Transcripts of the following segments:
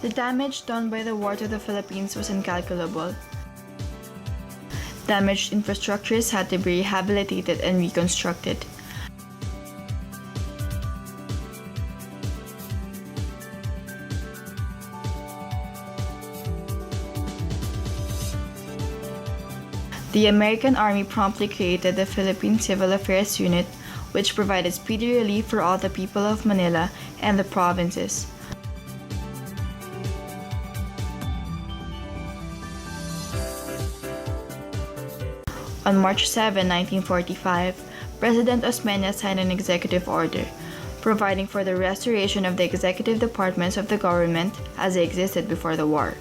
The damage done by the war to the Philippines was incalculable. Damaged infrastructures had to be rehabilitated and reconstructed. The American Army promptly created the Philippine Civil Affairs Unit, which provided speedy relief for all the people of Manila and the provinces. On March 7, 1945, President Osmeña signed an executive order, providing for the restoration of the executive departments of the government as they existed before the war.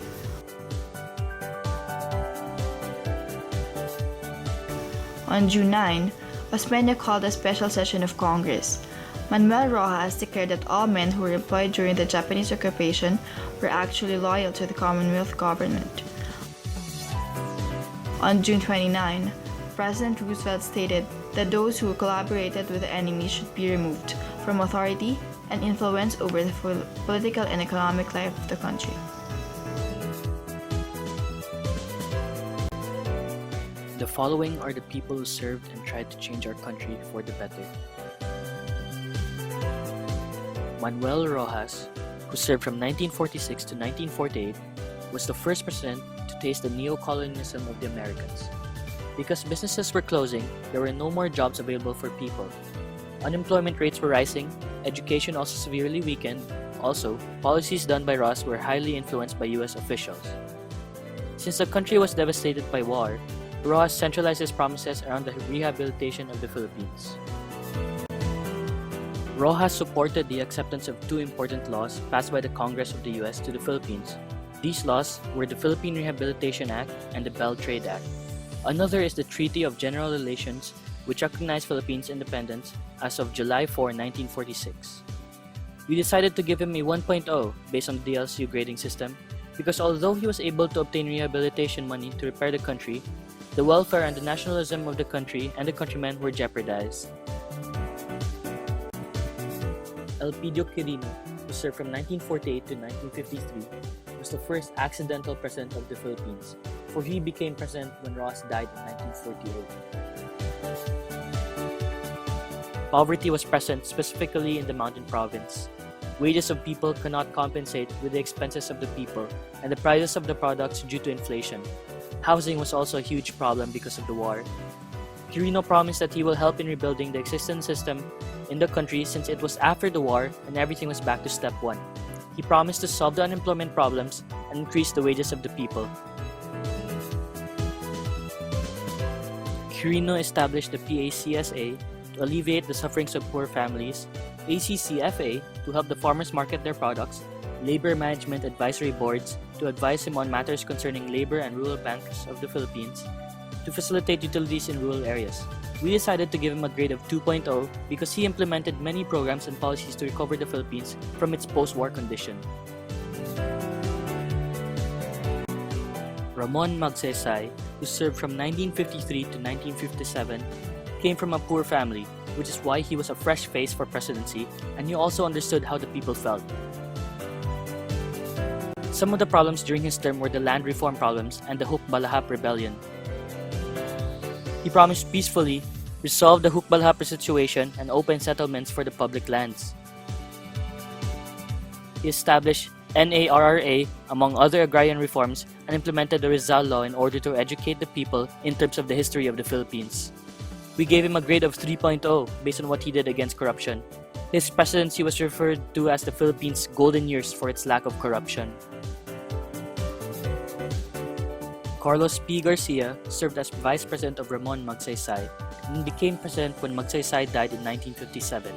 On June 9, Osmeña called a special session of Congress. Manuel Rojas declared that all men who were employed during the Japanese occupation were actually loyal to the Commonwealth government. On June 29, President Roosevelt stated that those who collaborated with the enemy should be removed from authority and influence over the political and economic life of the country. The following are the people who served and tried to change our country for the better. Manuel Rojas, who served from 1946 to 1948, was the first president to taste the neo-colonialism of the Americans. Because businesses were closing, there were no more jobs available for people. Unemployment rates were rising, education also severely weakened. Also, policies done by Ross were highly influenced by US officials. Since the country was devastated by war, Rojas centralized his promises around the rehabilitation of the Philippines. Rojas supported the acceptance of two important laws passed by the Congress of the US to the Philippines. These laws were the Philippine Rehabilitation Act and the Bell Trade Act. Another is the Treaty of General Relations, which recognized Philippines' independence as of July 4, 1946. We decided to give him a 1.0 based on the DLSU grading system because although he was able to obtain rehabilitation money to repair the country, the welfare and the nationalism of the country and the countrymen were jeopardized. Elpidio Quirino, who served from 1948 to 1953, was the first accidental president of the Philippines, for he became president when Ross died in 1948. Poverty was present specifically in the Mountain Province. Wages of people cannot compensate with the expenses of the people and the prices of the products due to inflation. Housing was also a huge problem because of the war. Quirino promised that he will help in rebuilding the existing system in the country since it was after the war and everything was back to step one. He promised to solve the unemployment problems and increase the wages of the people. Quirino established the PACSA to alleviate the sufferings of poor families, ACCFA to help the farmers market their products, Labor Management Advisory Boards to advise him on matters concerning labor and rural banks of the Philippines, to facilitate utilities in rural areas. We decided to give him a grade of 2.0 because he implemented many programs and policies to recover the Philippines from its post-war condition. Ramon Magsaysay, who served from 1953 to 1957, came from a poor family, which is why he was a fresh face for presidency, and he also understood how the people felt. Some of the problems during his term were the land reform problems and the Hukbalahap rebellion. He promised peacefully resolve the Hukbalahap situation and open settlements for the public lands. He established NARRA, among other agrarian reforms, and implemented the Rizal Law in order to educate the people in terms of the history of the Philippines. We gave him a grade of 3.0 based on what he did against corruption. His presidency was referred to as the Philippines' golden years for its lack of corruption. Carlos P. Garcia served as Vice President of Ramon Magsaysay and became President when Magsaysay died in 1957.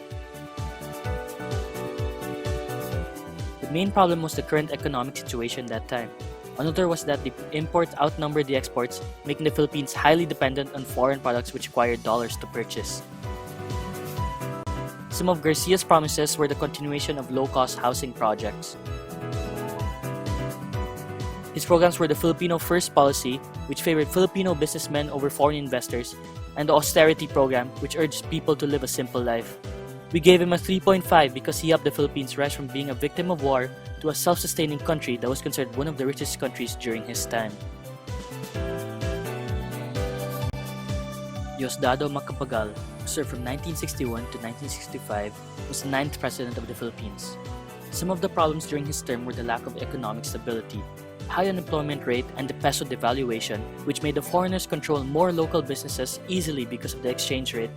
The main problem was the current economic situation that time. Another was that the imports outnumbered the exports, making the Philippines highly dependent on foreign products which required dollars to purchase. Some of Garcia's promises were the continuation of low-cost housing projects. His programs were the Filipino First policy, which favored Filipino businessmen over foreign investors, and the austerity program, which urged people to live a simple life. We gave him a 3.5 because he helped the Philippines rise from being a victim of war to a self-sustaining country that was considered one of the richest countries during his time. Diosdado Macapagal, who served from 1961 to 1965, was the 9th President of the Philippines. Some of the problems during his term were the lack of economic stability, high unemployment rate, and the peso devaluation, which made the foreigners control more local businesses easily because of the exchange rate.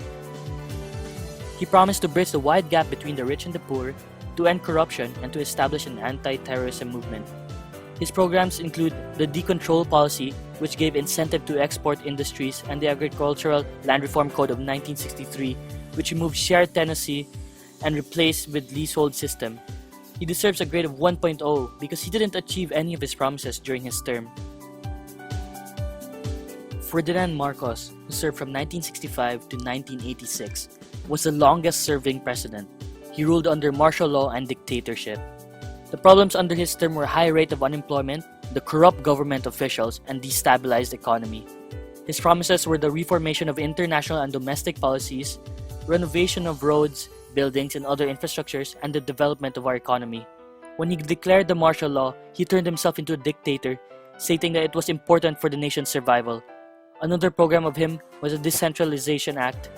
He promised to bridge the wide gap between the rich and the poor, to end corruption, and to establish an anti-terrorism movement. His programs include the decontrol policy, which gave incentive to export industries, and the Agricultural Land Reform Code of 1963, which removed shared tenancy and replaced with leasehold system. He deserves a grade of 1.0 because he didn't achieve any of his promises during his term. Ferdinand Marcos, who served from 1965 to 1986, was the longest-serving president. He ruled under martial law and dictatorship. The problems under his term were high rate of unemployment, the corrupt government officials, and destabilized economy. His promises were the reformation of international and domestic policies, renovation of roads, buildings, and other infrastructures, and the development of our economy. When he declared the martial law, he turned himself into a dictator, stating that it was important for the nation's survival. Another program of him was the Decentralization Act.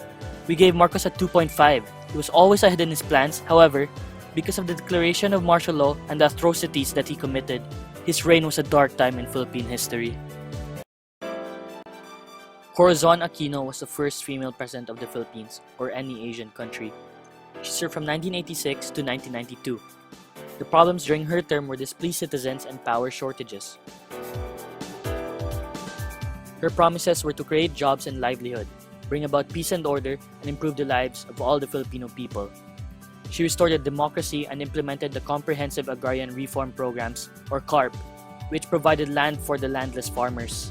We gave Marcos a 2.5. He was always ahead in his plans, however, because of the declaration of martial law and the atrocities that he committed, his reign was a dark time in Philippine history. Corazon Aquino was the first female president of the Philippines, or any Asian country. She served from 1986 to 1992. The problems during her term were displeased citizens and power shortages. Her promises were to create jobs and livelihood, bring about peace and order, and improve the lives of all the Filipino people. She restored democracy and implemented the Comprehensive Agrarian Reform Programs, or CARP, which provided land for the landless farmers.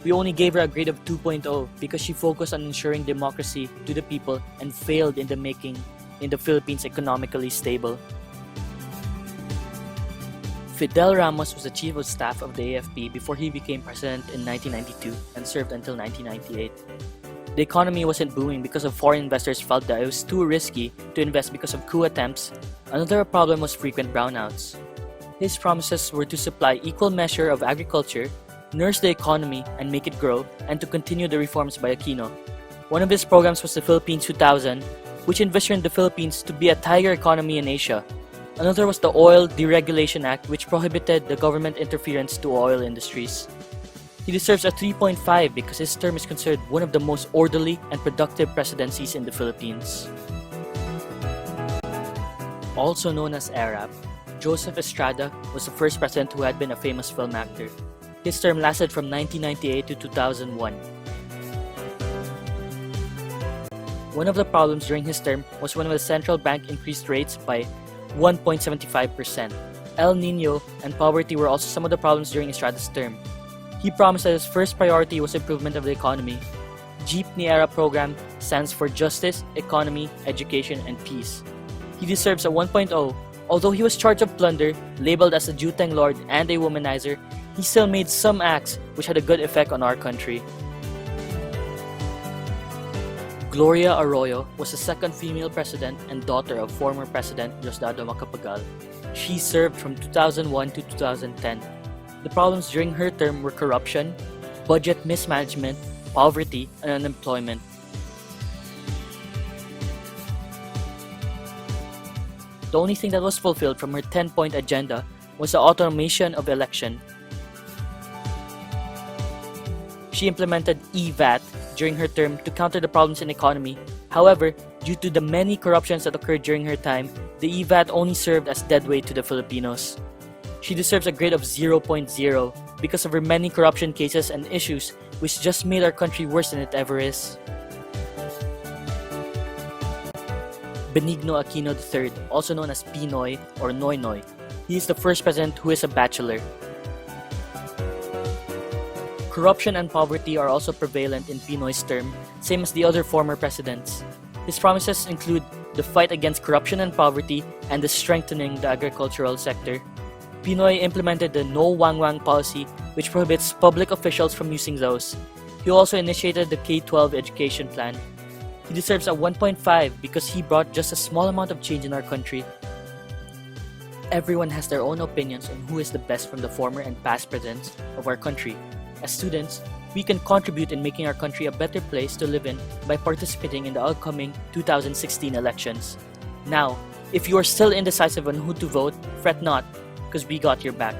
We only gave her a grade of 2.0 because she focused on ensuring democracy to the people and failed in making the Philippines economically stable. Fidel Ramos was the chief of staff of the AFP before he became president in 1992 and served until 1998. The economy wasn't booming because of foreign investors felt that it was too risky to invest because of coup attempts. Another problem was frequent brownouts. His promises were to supply equal measure of agriculture, nurse the economy and make it grow, and to continue the reforms by Aquino. One of his programs was the Philippines 2000, which envisioned the Philippines to be a tiger economy in Asia. Another was the Oil Deregulation Act, which prohibited the government interference to oil industries. He deserves a 3.5 because his term is considered one of the most orderly and productive presidencies in the Philippines. Also known as Arab, Joseph Estrada was the first president who had been a famous film actor. His term lasted from 1998 to 2001. One of the problems during his term was when the central bank increased rates by 1.75%. El Nino and poverty were also some of the problems during Estrada's term. He promised that his first priority was improvement of the economy. Jeepney Era program stands for Justice, Economy, Education, and Peace. He deserves a 1.0. Although he was charged of plunder, labeled as a Jutang Lord and a womanizer, he still made some acts which had a good effect on our country. Gloria Arroyo was the second female president and daughter of former President Diosdado Macapagal. She served from 2001 to 2010. The problems during her term were corruption, budget mismanagement, poverty, and unemployment. The only thing that was fulfilled from her 10-point agenda was the automation of election. She implemented e-VAT during her term to counter the problems in the economy. However, due to the many corruptions that occurred during her time, the e-VAT only served as deadweight to the Filipinos. She deserves a grade of 0.0 because of her many corruption cases and issues which just made our country worse than it ever is. Benigno Aquino III, also known as Pinoy or Noy Noy. He is the first president who is a bachelor. Corruption and poverty are also prevalent in Pinoy's term, same as the other former presidents. His promises include the fight against corruption and poverty and the strengthening the agricultural sector. Pinoy implemented the No Wang Wang policy, which prohibits public officials from using those. He also initiated the K-12 education plan. He deserves a 1.5 because he brought just a small amount of change in our country. Everyone has their own opinions on who is the best from the former and past presidents of our country. As students, we can contribute in making our country a better place to live in by participating in the upcoming 2016 elections. Now, if you are still indecisive on who to vote, fret not, because we got your back.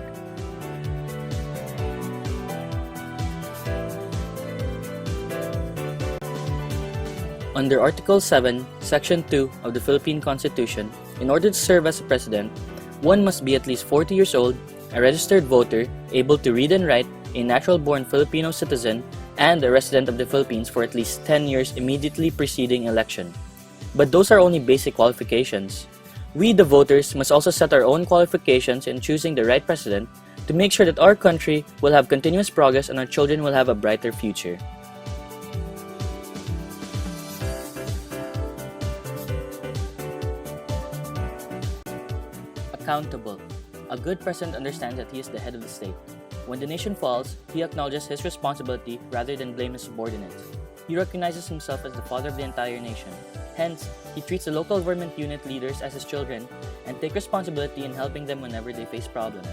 Under Article 7, Section 2 of the Philippine Constitution, in order to serve as a president, one must be at least 40 years old, a registered voter, able to read and write, a natural-born Filipino citizen, and a resident of the Philippines for at least 10 years immediately preceding election. But those are only basic qualifications. We, the voters, must also set our own qualifications in choosing the right president to make sure that our country will have continuous progress and our children will have a brighter future. Accountable. A good president understands that he is the head of the state. When the nation falls, he acknowledges his responsibility rather than blame his subordinates. He recognizes himself as the father of the entire nation. Hence, he treats the local government unit leaders as his children and takes responsibility in helping them whenever they face problems.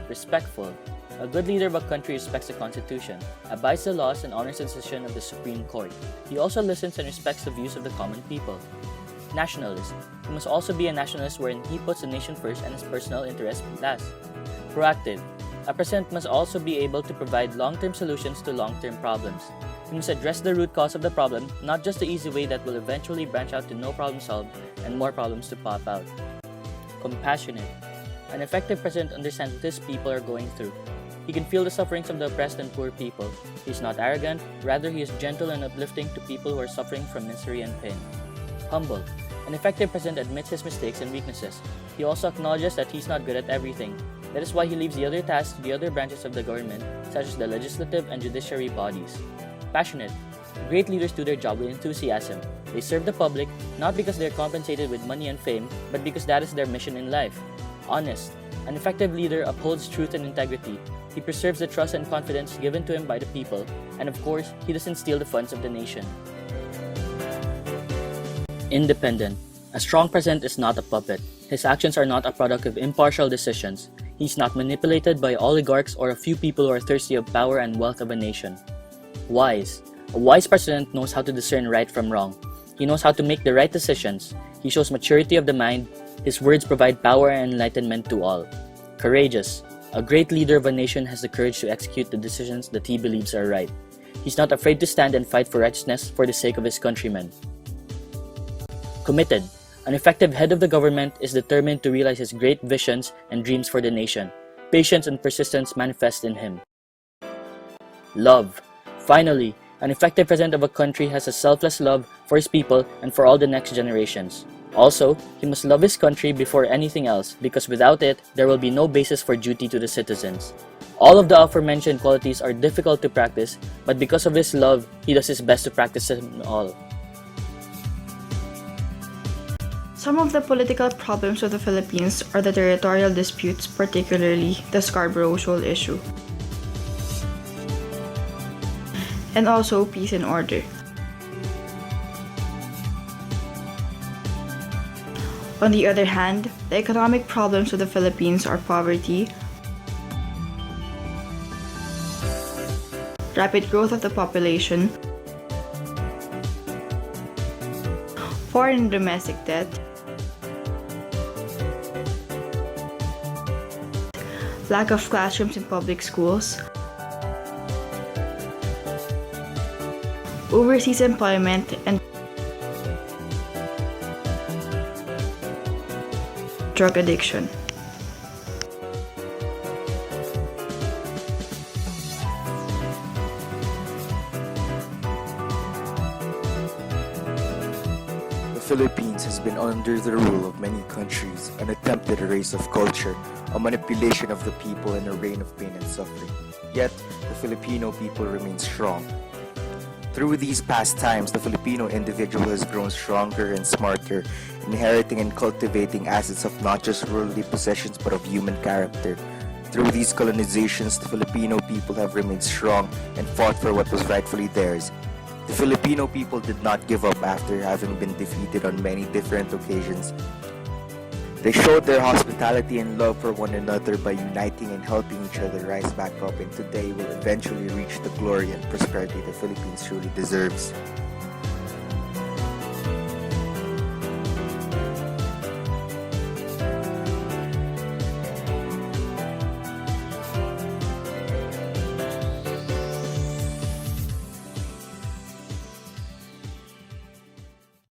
Respectful. A good leader of a country respects the Constitution, abides the laws, and honors the decision of the Supreme Court. He also listens and respects the views of the common people. Nationalist. He must also be a nationalist wherein he puts the nation first and his personal interests last. Proactive. A president must also be able to provide long-term solutions to long-term problems. He must address the root cause of the problem, not just the easy way that will eventually branch out to no problem solved and more problems to pop out. Compassionate. An effective president understands what his people are going through. He can feel the sufferings of the oppressed and poor people. He is not arrogant, rather he is gentle and uplifting to people who are suffering from misery and pain. Humble. An effective president admits his mistakes and weaknesses. He also acknowledges that he's not good at everything. That is why he leaves the other tasks to the other branches of the government, such as the legislative and judiciary bodies. Passionate. Great leaders do their job with enthusiasm. They serve the public, not because they are compensated with money and fame, but because that is their mission in life. Honest. An effective leader upholds truth and integrity. He preserves the trust and confidence given to him by the people, and of course, he doesn't steal the funds of the nation. Independent. A strong president is not a puppet. His actions are not a product of impartial decisions. He's not manipulated by oligarchs or a few people who are thirsty of power and wealth of a nation. Wise. A wise president knows how to discern right from wrong. He knows how to make the right decisions. He shows maturity of the mind. His words provide power and enlightenment to all. Courageous. A great leader of a nation has the courage to execute the decisions that he believes are right. He's not afraid to stand and fight for righteousness for the sake of his countrymen. Committed. An effective head of the government is determined to realize his great visions and dreams for the nation. Patience and persistence manifest in him. Love. Finally, an effective president of a country has a selfless love for his people and for all the next generations. Also, he must love his country before anything else, because without it, there will be no basis for duty to the citizens. All of the aforementioned qualities are difficult to practice, but because of his love, he does his best to practice them all. Some of the political problems of the Philippines are the territorial disputes, particularly the Scarborough Shoal issue, and also peace and order. On the other hand, the economic problems of the Philippines are poverty, rapid growth of the population, foreign and domestic debt, lack of classrooms in public schools, overseas employment, and drug addiction. The Philippines has been under the rule of many countries, an attempted erase of culture, a manipulation of the people, and a reign of pain and suffering. Yet, the Filipino people remain strong. Through these past times, the Filipino individual has grown stronger and smarter, inheriting and cultivating assets of not just worldly possessions but of human character. Through these colonizations, the Filipino people have remained strong and fought for what was rightfully theirs. The Filipino people did not give up after having been defeated on many different occasions. They showed their hospitality and love for one another by uniting and helping each other rise back up, and today will eventually reach the glory and prosperity the Philippines truly deserves.